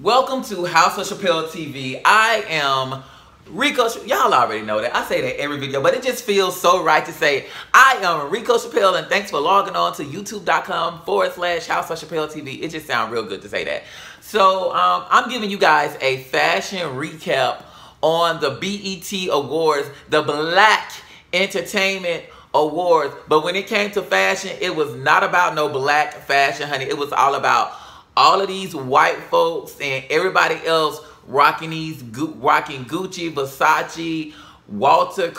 Welcome to House of Chappelle TV. I am Rico. Y'all already know that. I say that every video, but it just feels so right to say I am Rico Chappelle, and thanks for logging on to youtube.com/House of Chappelle TV. It just sounds real good to say that. So I'm giving you guys a fashion recap on the BET Awards, the Black Entertainment Awards. But when it came to fashion, it was not about no black fashion, honey. It was all about all of these white folks and everybody else rocking Gucci, Versace, Walter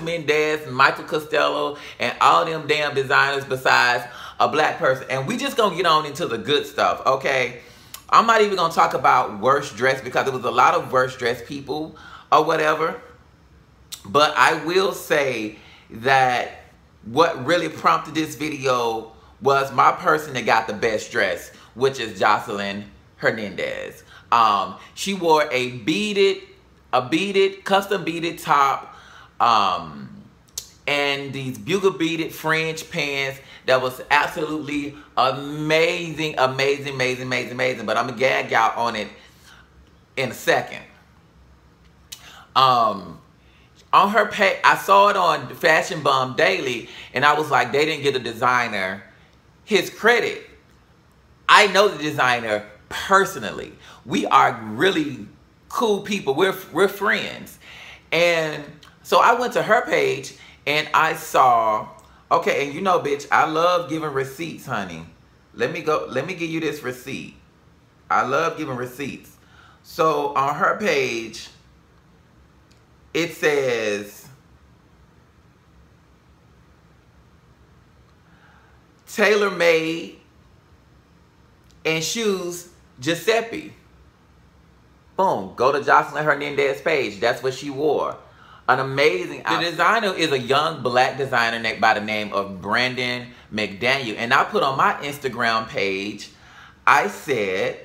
Mendez, Michael Costello, and all them damn designers besides a black person. And we just gonna get on into the good stuff, okay? I'm not even gonna talk about worst dressed because there was a lot of worst dressed people or whatever. But I will say that what really prompted this video was my person that got the best dress, which is Joseline Hernandez. She wore a custom beaded top, and these bugle beaded fringe pants that was absolutely amazing, amazing, amazing, amazing, amazing. But I'm gonna gag y'all on it in a second. On her page, I saw it on Fashion Bum Daily, and I was like, they didn't get a designer his credit. I know the designer personally. We are really cool people. We're friends. And so I went to her page and I saw, okay, and you know, bitch, I love giving receipts, honey. Let me give you this receipt. I love giving receipts. So on her page, it says tailor-made and shoes Giuseppe. Boom. Go to Joseline Hernandez's page. That's what she wore. An amazing outfit. The designer is a young black designer by the name of Brandon McDaniel. And I put on my Instagram page, I said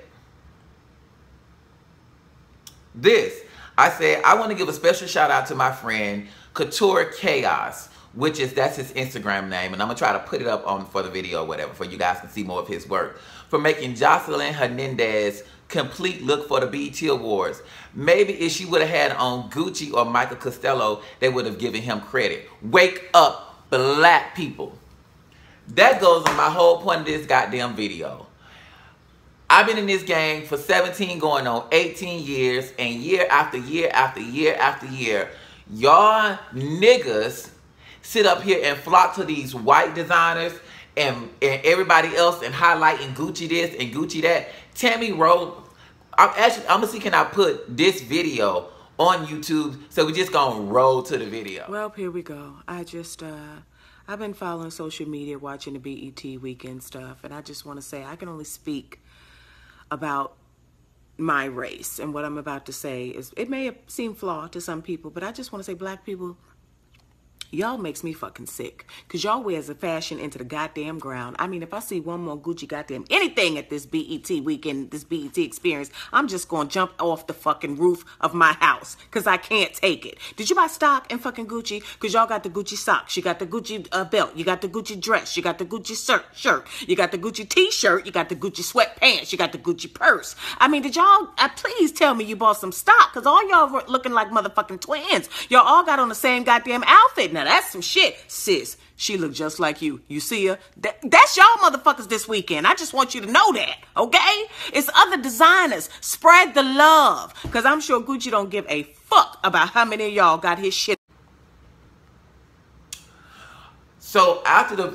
this. I said, I want to give a special shout out to my friend Couture Chaos, that's his Instagram name, and I'm gonna try to put it up on for the video or whatever, for you guys can see more of his work, for making Joseline Hernandez complete look for the BET Awards. Maybe if she would have had on Gucci or Michael Costello, they would have given him credit. Wake up, black people. That goes on my whole point of this goddamn video. I've been in this game for 17 going on 18 years, and year after year after year after year, y'all niggas sit up here and flock to these white designers and everybody else and highlighting Gucci this and Gucci that. Tammy Rose, I'm gonna see, can I put this video on YouTube? So we just gonna roll to the video. Well, here we go. I've been following social media, watching the BET weekend stuff, and I just want to say I can only speak about my race, and what I'm about to say is, it may seem flawed to some people, but I just want to say, black people, y'all makes me fucking sick, because y'all wears the fashion into the goddamn ground. I mean, if I see one more Gucci goddamn anything at this BET weekend, this BET experience, I'm just going to jump off the fucking roof of my house, because I can't take it. Did you buy stock in fucking Gucci? Because y'all got the Gucci socks, you got the Gucci belt, you got the Gucci dress, you got the Gucci shirt, you got the Gucci t-shirt, you got the Gucci sweatpants, you got the Gucci purse. I mean, did y'all, please tell me you bought some stock, because all y'all were looking like motherfucking twins. Y'all all got on the same goddamn outfit. Now that's some shit, sis. She look just like you. You see her? That's y'all motherfuckers this weekend. I just want you to know that, okay? It's other designers. Spread the love, because I'm sure Gucci don't give a fuck about how many of y'all got his shit. So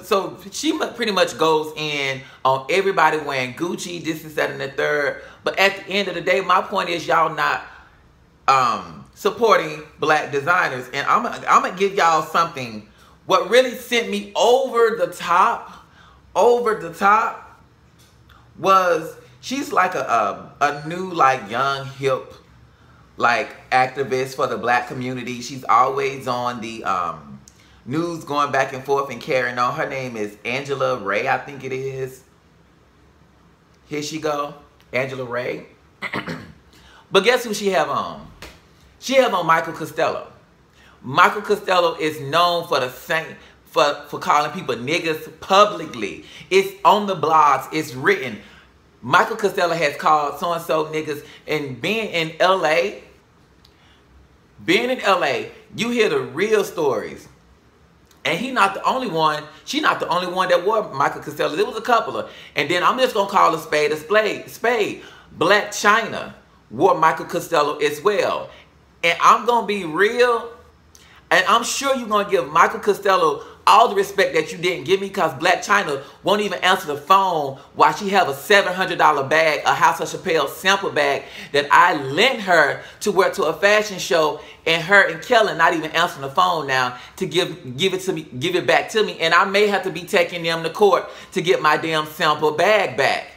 so she pretty much goes in on everybody wearing Gucci, this is that and the third. But at the end of the day, my point is y'all not supporting black designers. And I'm gonna give y'all something. What really sent me over the top was she's like a new, like, young hip, like, activist for the black community. She's always on the news, going back and forth and carrying on. Her name is Angela Ray, I think it is. Here she go, Angela Ray. But guess who she have on? She have on Michael Costello. Michael Costello is known for for calling people niggas publicly. It's on the blogs. It's written. Michael Costello has called so-and-so niggas, and being in LA, you hear the real stories. And he not the only one, she not the only one that wore Michael Costello. There was a couple of, and then I'm just gonna call a spade a spade. Blac Chyna wore Michael Costello as well. And I'm gonna be real, and I'm sure you're gonna give Michael Costello all the respect that you didn't give me, because Blac Chyna won't even answer the phone while she have a $700 bag, a House of Chappelle sample bag that I lent her to wear to a fashion show, and her and Kellen not even answering the phone now to give it back to me, and I may have to be taking them to court to get my damn sample bag back.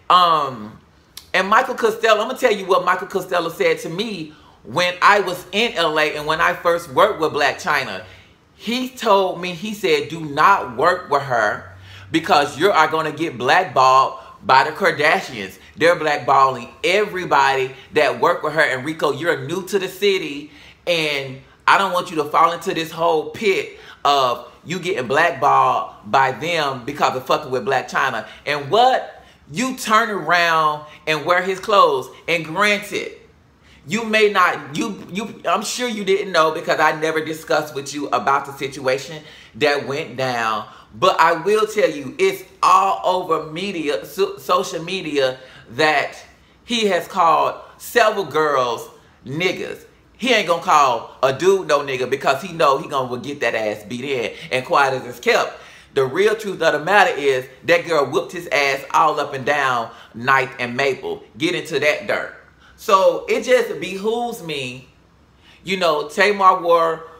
And Michael Costello, I'm gonna tell you what Michael Costello said to me when I was in LA and when I first worked with Blac Chyna. He told me, he said, do not work with her because you are going to get blackballed by the Kardashians. They're blackballing everybody that work with her. And Rico, you're new to the city, and I don't want you to fall into this whole pit of you getting blackballed by them because of fucking with Blac Chyna. And what? You turn around and wear his clothes. And granted, you may not, I'm sure you didn't know because I never discussed with you about the situation that went down. But I will tell you, it's all over media, social media, that he has called several girls niggas. He ain't gonna call a dude no nigga because he know he gonna get that ass beat in. And quiet as it's kept, the real truth of the matter is that girl whooped his ass all up and down 9th and Maple. Get into that dirt. So it just behooves me, you know, Tamar wore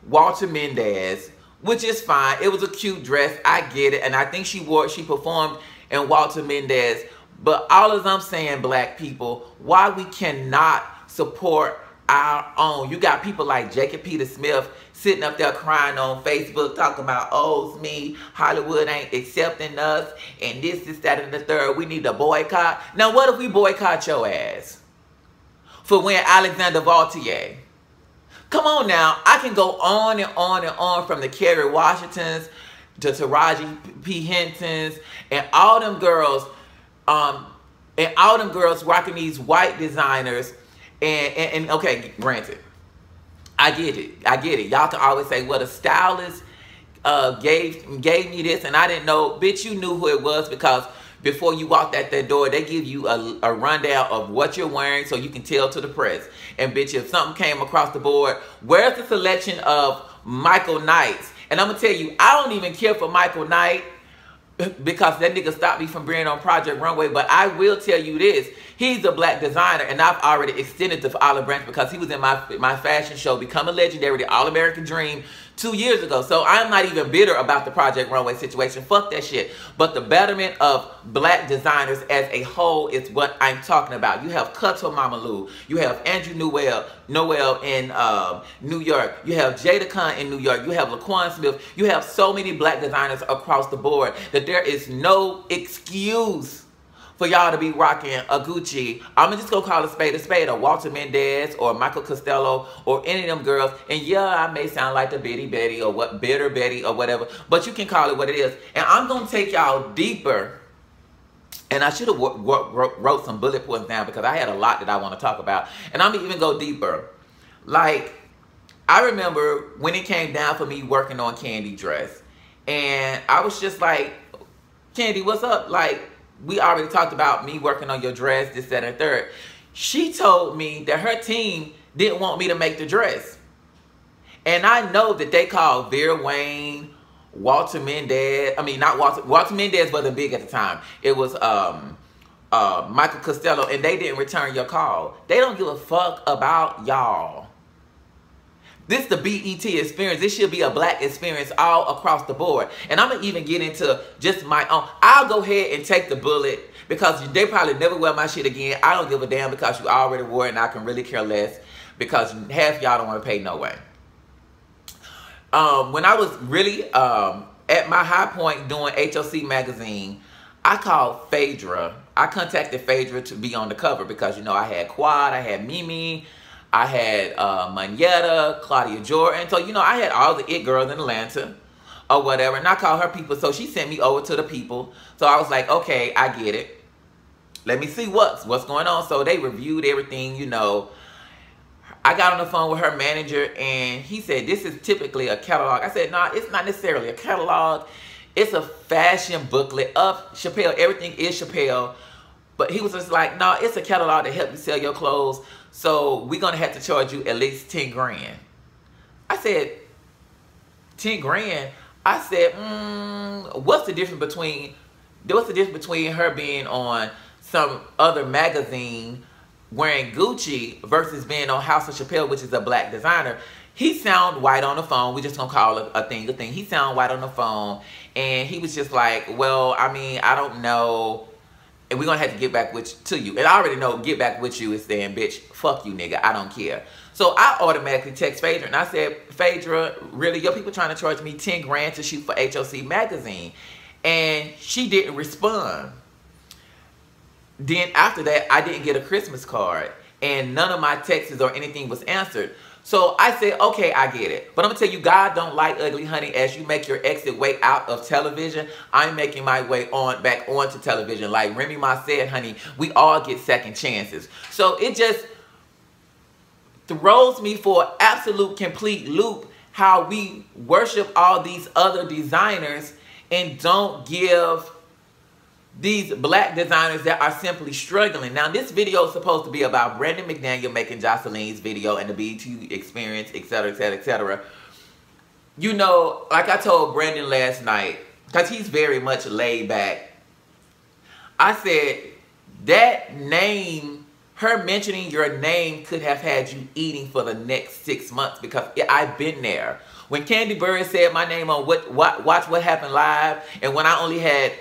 Walter Mendez, which is fine. It was a cute dress. I get it. And I think she performed in Walter Mendez. But all as I'm saying, black people, why we cannot support our own. You got people like Jacob Peter Smith sitting up there crying on Facebook talking about, oh, it's me, Hollywood ain't accepting us, and this, that, and the third. We need to boycott. Now, what if we boycott your ass for wearing Alexander Vautier? Come on now. I can go on and on and on, from the Kerry Washingtons to Taraji P. Hensons and all them girls, rocking these white designers. And okay, granted, I get it. Y'all can always say, well, the stylist gave me this, and I didn't know. Bitch, you knew who it was, because before you walked out that door, they give you a rundown of what you're wearing so you can tell to the press. And bitch, if something came across the board, where's the selection of Michael Knights? And I'm gonna tell you, I don't even care for Michael Knight, because that nigga stopped me from being on Project Runway. But I will tell you this, he's a black designer, and I've already extended to Olive Branch because he was in my fashion show, Becoming Legendary, the All-American Dream, 2 years ago. So I'm not even bitter about the Project Runway situation. Fuck that shit. But the betterment of black designers as a whole is what I'm talking about. You have Kato Mamalu. You have Andrew Noel in New York. You have Jada Khan in New York. You have Laquan Smith. You have so many black designers across the board that there is no excuse for y'all to be rocking a Gucci. I'm just gonna call a spade, or Walter Mendez, or Michael Costello, or any of them girls. And yeah, I may sound like the Bitty Betty, or what, Bitter Betty, or whatever, but you can call it what it is. And I'm gonna take y'all deeper. And I should have wrote some bullet points down because I had a lot that I want to talk about. And I'm gonna even go deeper. Like, I remember when it came down for me working on Kandi dress, and I was just like, Kandi, what's up? Like, we already talked about me working on your dress, this, that, and third. She told me that her team didn't want me to make the dress. And I know that they called Vera Wayne, Walter Mendez. I mean, not Walter Mendez wasn't big at the time. It was Michael Costello, and they didn't return your call. They don't give a fuck about y'all. This is the BET experience. This should be a black experience all across the board. And I'm going to even get into just my own. I'll go ahead and take the bullet because they probably never wear my shit again. I don't give a damn because you already wore it, and I can really care less because half y'all don't want to pay no way. When I was really at my high point doing HOC magazine, I called Phaedra. I contacted Phaedra to be on the cover because, you know, I had Quad, I had Mimi, I had Manetta, Claudia Jordan. So, you know, I had all the it girls in Atlanta. or whatever. And I call her people, so she sent me over to the people. So I was like, okay, I get it. Let me see what's going on. So they reviewed everything, you know. I got on the phone with her manager, and he said, this is typically a catalog. I said, no, it's not necessarily a catalog. It's a fashion booklet of Chappelle. Everything is Chappelle. But he was just like, no, it's a catalog to help you sell your clothes. So we're going to have to charge you at least 10 grand. I said, 10 grand? I said, what's the difference between her being on some other magazine wearing Gucci versus being on House of Chappelle, which is a black designer? He sound white on the phone. We're just going to call it a thing. He sound white on the phone. And he was just like, well, I mean, I don't know. And we're going to have to get back to you. And I already know get back with you is saying, bitch, fuck you, nigga. I don't care. So I automatically text Phaedra. And I said, Phaedra, really, your people trying to charge me 10 grand to shoot for HOC magazine. And she didn't respond. Then after that, I didn't get a Christmas card. And none of my texts or anything was answered. So I said, okay, I get it. But I'm going to tell you, God don't like ugly, honey. As you make your exit way out of television, I'm making my way back onto television. Like Remy Ma said, honey, we all get second chances. So it just throws me for an absolute complete loop how we worship all these other designers and don't give these black designers that are simply struggling. Now, this video is supposed to be about Brandon McDaniel making Jocelyn's video and the BET experience, etc., etc., etc. You know, like I told Brandon last night, because he's very much laid back, I said that name, her mentioning your name could have had you eating for the next 6 months, because I've been there. When Candy Bird said my name on Watch What Happened Live, and when I only had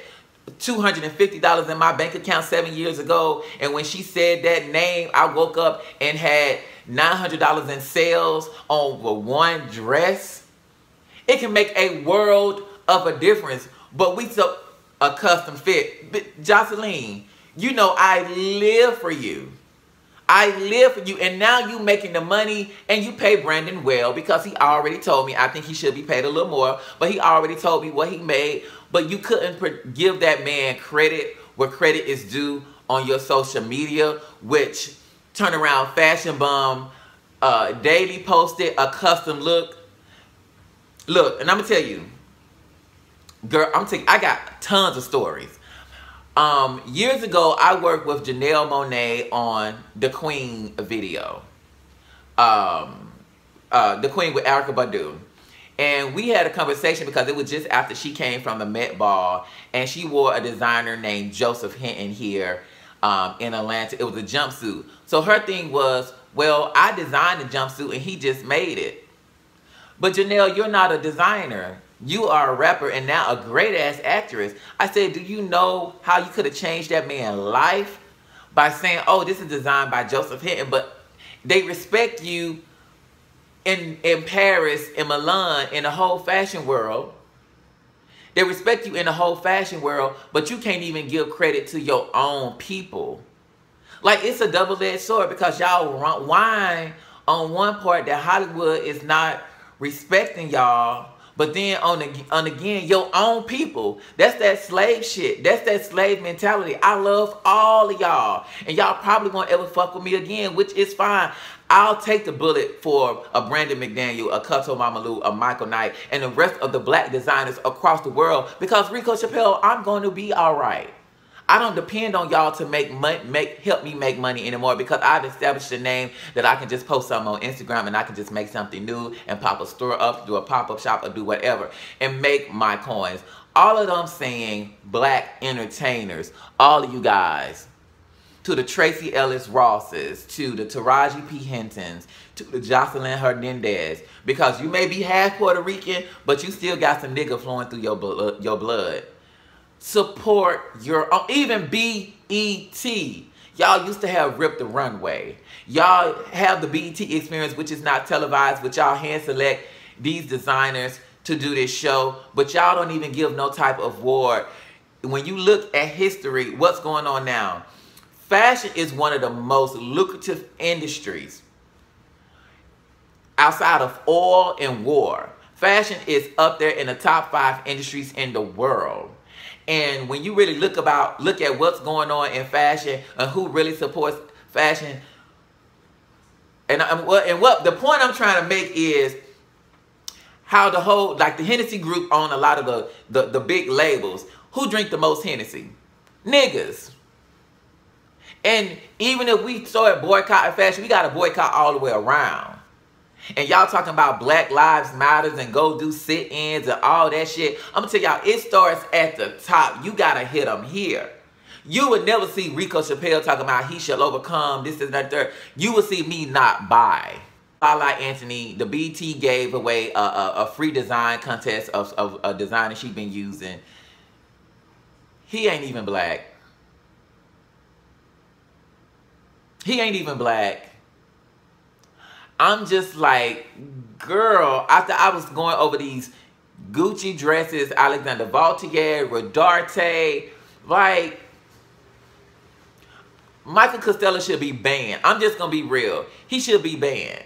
$250 in my bank account 7 years ago, and when she said that name, I woke up and had $900 in sales on one dress. It can make a world of a difference. But we so a custom fit. But Jocelyn, you know I live for you. I live for you, and now you making the money, and you pay Brandon well, because he already told me. I think he should be paid a little more, but he already told me what he made. But you couldn't give that man credit where credit is due on your social media, which Turnaround Fashion Bum daily posted a custom look. Look, and I'm gonna tell you, girl, I got tons of stories. Years ago, I worked with Janelle Monáe on The Queen video. The Queen with Erykah Badu. And we had a conversation because it was just after she came from the Met Ball, and she wore a designer named Joseph Hinton here in Atlanta. It was a jumpsuit. So her thing was, well, I designed the jumpsuit and he just made it. But Janelle, you're not a designer. You are a rapper and now a great-ass actress. I said, do you know how you could have changed that man's life by saying, oh, this is designed by Joseph Hinton? But they respect you in Paris, in Milan, in the whole fashion world. They respect you in the whole fashion world, but you can't even give credit to your own people. Like, it's a double-edged sword, because y'all whine on one part that Hollywood is not respecting y'all, but then on again, your own people. That's that slave shit. That's that slave mentality. I love all of y'all, and y'all probably won't ever fuck with me again, which is fine. I'll take the bullet for a Brandon McDaniel, a Cutto Mamalu, a Michael Knight, and the rest of the black designers across the world, because Rico Chappelle, I'm going to be all right. I don't depend on y'all to help me make money anymore, because I've established a name that I can just post something on Instagram and I can just make something new and pop a store up, do a pop-up shop, or do whatever and make my coins. All of them saying black entertainers, all of you guys, to the Tracy Ellis Rosses, to the Taraji P. Hentons, to the Jocelyn Hernandez, because you may be half Puerto Rican, but you still got some nigga flowing through your blood. Support your own. Even BET. Y'all used to have Rip the Runway. Y'all have the BET experience, which is not televised, but y'all hand select these designers to do this show, but y'all don't even give no type of award. When you look at history, what's going on now? Fashion is one of the most lucrative industries outside of oil and war. Fashion is up there in the top 5 industries in the world. And when you really look at what's going on in fashion and who really supports fashion, and what the point I'm trying to make is how the whole, like the Hennessy group own a lot of the big labels. Who drink the most Hennessy? Niggas. And even if we start boycotting fashion, we got to boycott all the way around. And y'all talking about Black Lives Matters and go do sit-ins and all that shit. I'm going to tell y'all, it starts at the top. You got to hit them here. You would never see Rico Chappelle talking about he shall overcome, this is that third. You would see me not buy. Lala Anthony, the BT gave away a free design contest of a designer she's been using. He ain't even black. He ain't even black. I'm just like, girl, after I was going over these Gucci dresses, Alexander Vautier, Rodarte, like, Michael Costello should be banned. I'm just going to be real. He should be banned.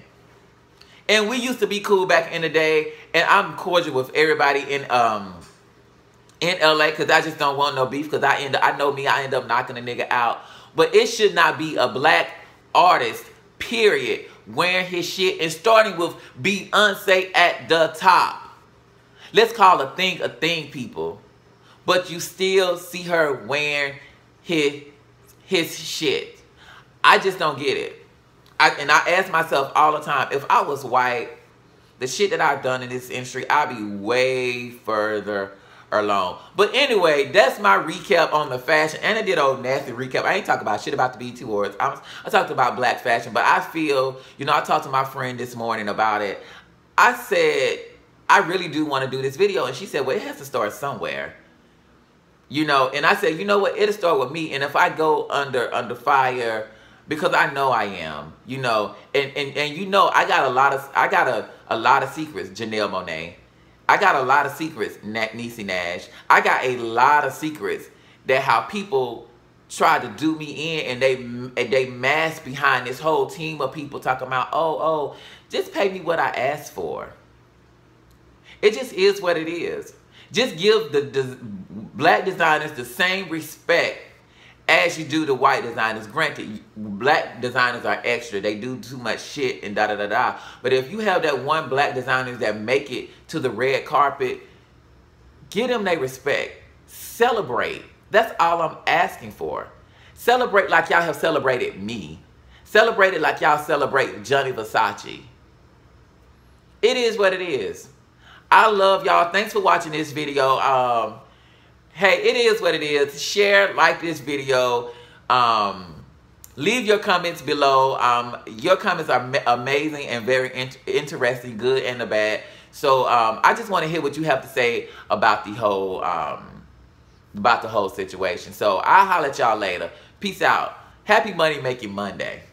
And we used to be cool back in the day, and I'm cordial with everybody in LA because I just don't want no beef because I know me, I end up knocking a nigga out. But it should not be a black artist, period, wearing his shit and starting with Beyonce at the top. Let's call a thing, people. But you still see her wearing his shit. I just don't get it. And I ask myself all the time, if I was white, the shit that I've done in this industry, I'd be way further along. But anyway, that's my recap on the fashion. And I did old nasty recap. I ain't talking about shit about the BET Awards. I talked about black fashion. But I feel, you know, I talked to my friend this morning about it. I said, I really do want to do this video. And she said, well, it has to start somewhere. You know, and I said, you know what? It'll start with me. And if I go under fire, because I know I am, you know, and you know, I got a lot of secrets, Janelle Monáe. I got a lot of secrets, Niecy Nash. I got a lot of secrets that how people try to do me in, and they mask behind this whole team of people talking about, oh, just pay me what I asked for. It just is what it is. Just give the black designers the same respect as you do the white designers. Granted, black designers are extra. They do too much shit and da-da-da-da. But if you have that one black designer that make it to the red carpet, give them their respect. Celebrate. That's all I'm asking for. Celebrate like y'all have celebrated me. Celebrate it like y'all celebrate Gianni Versace. It is what it is. I love y'all. Thanks for watching this video. Hey, it is what it is. Share, like this video. Leave your comments below. Your comments are amazing and very interesting, good and the bad. So I just want to hear what you have to say about the whole situation. So I'll holler at y'all later. Peace out. Happy Money Making Monday.